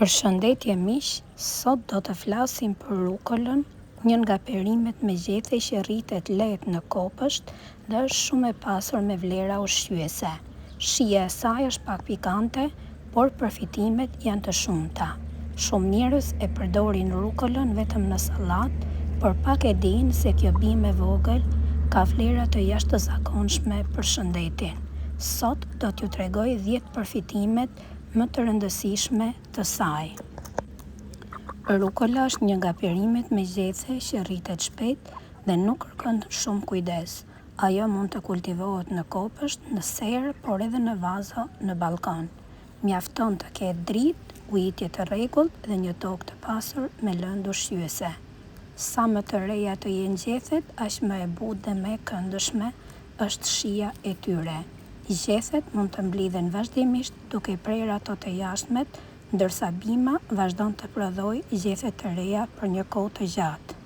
Përshëndetje miq, sot do të flasim për rukolën, një nga perimet me gjethe që rritet lehtë në kopësht dhe është shumë e pasur me vlera ushqyese. Shija e saj është pak pikante, por përfitimet janë të shumta. Shumë njerëz e përdorin rukolën vetëm në sallat, por pak e dinë se kjo bimë e vogël ka vlera të jashtëzakonshme për shëndetin. Sot do t'ju tregoj 10 përfitimet më të rëndësishme të saj. Rukola është një nga perimet me gjethe që rritet shpejt dhe nuk kërkon shumë kujdes. Ajo mund të kultivohet në kopësht, në serë, por edhe në vazo në balkon. Mjafton të ketë dritë, ujitje të rregullt dhe një tokë të pasur me lëndë ushqyese. Sa më të reja të jenë gjethet, aq më e butë dhe më e këndshme është shija e tyre. Gjethet mund të mblidhen vazhdimisht duke prerë ato të jashtmet, ndërsa bima vazhdon të prodhojë gjethe të reja për një kohë të gjatë.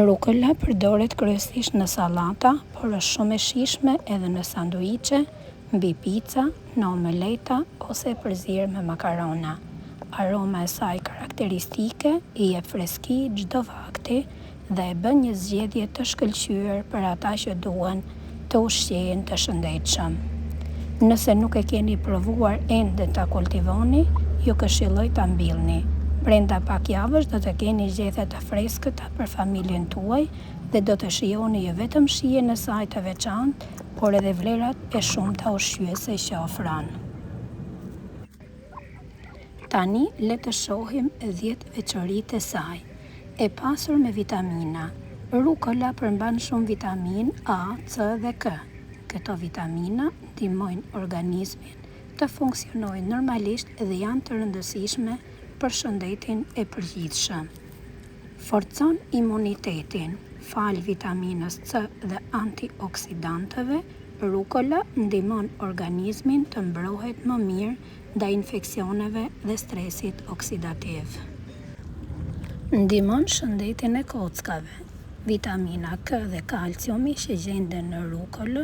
Rukola përdoret kryesisht në sallata, por është shumë e shijshme edhe në sanduiçe, mbi pica, në omeleta ose përzierë me makarona. Aroma e saj karakteristike i jep freski çdo vakti dhe e bën një zgjedhje të shkëlqyer për ata që duan të ushqejnë të shëndetshëm. Nëse nuk e keni provuar ende ta kultivoni, ju këshilloj ta mbillni. Brenda pak javësh do të keni gjethe të freskëta për familjen tuaj dhe do të shijoni jo vetëm shijen e saj të veçantë, por edhe vlerat e shumta ushqyese që ofron. Tani le të shohim 10 veçoritë e saj. E pasur me vitamina. Rukola përmban shumë vitaminë A, C dhe K. Këto vitamina ndihmojnë organizmin të funksionojë normalisht dhe janë të rëndësishme për shëndetin e përgjithshëm. Forcon imunitetin. Fal vitaminës C dhe antioksidantëve, rukola ndihmon organizmin të mbrohet më mirë ndaj infeksioneve dhe stresit oksidativ. Ndihmon shëndetin e kockave. Vitamina K dhe kalciumi që gjenden në rukolë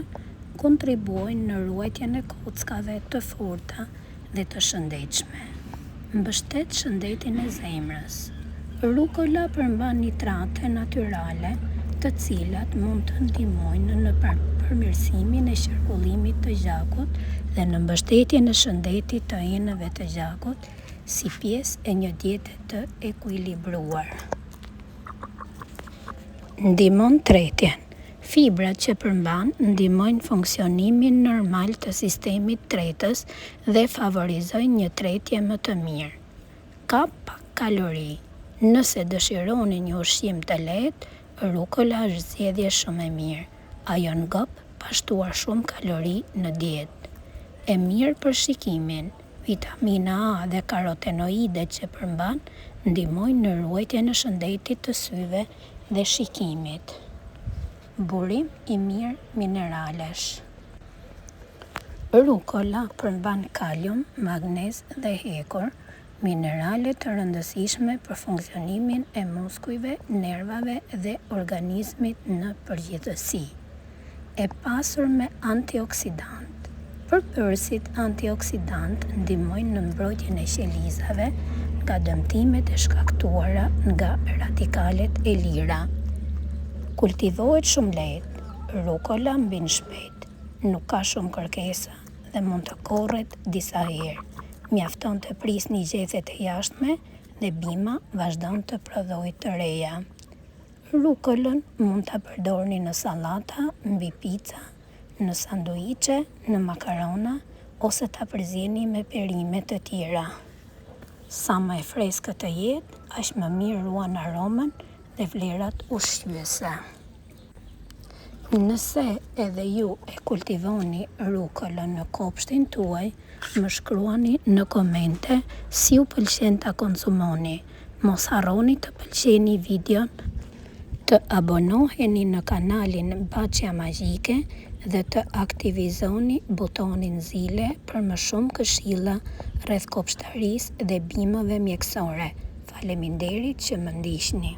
kontribuojnë në ruajtjen e kockave të forta dhe të shëndetshme. Mbështet shëndetin e zemrës. Rukola përmban nitrate natyrale, të cilat mund të ndihmojnë në përmirësimin e qarkullimit të gjakut dhe në mbështetjen e shëndetit të enëve të gjakut, si pjesë e një diete të ekuilibruar. Ndihmon tretjen. Fibrat që përmban ndihmojnë funksionimin normal të sistemit tretës dhe favorizojnë një tretje më të mirë. Ka pak kalori. Nëse dëshironi një ushqim të lehtë, rukola është zgjedhje shumë e mirë. Ajo ngop pa shtuar shumë kalori në dietë. E mirë për shikimin. Vitamina A dhe karotenoidet që përmban ndihmojnë në ruajtjen e shëndetit të syve dhe shikimit. Burim i mirë mineralesh. Rukola përmban kalium, magnez dhe hekur, minerale të rëndësishme për funksionimin e muskujve, nervave dhe organizmit në përgjithësi. E pasur me antioksidant. Përbërësit antioksidant ndihmojnë në mbrojtjen e qelizave nga dëmtimet e shkaktuara nga radikalet e lira. Kultivohet shumë lehtë. Rukola mbin shpejt. Nuk ka shumë kërkesa dhe mund të korret disa herë. Mjafton të prisni gjethet e jashtme dhe bima vazhdon të prodhojë të reja. Rukolën mund ta përdorni në sallata, mbi pica, në sanduiçe, në makarona ose ta përzjeni me perime të tjera. Sa më e freskët të jetë, aq më mirë ruan aromën dhe vlerat ushqyese. Nëse edhe ju e kultivoni rukolën në kopshtin tuaj, më shkruani në komente si u pëlqen ta konsumoni. Mos harroni të pëlqeni videon, të abonoheni në kanalin Baçja Magjike dhe të aktivizoni butonin zile për më shumë këshilla rreth kopshtarisë dhe bimëve mjekësore. Faleminderit që më ndiqni.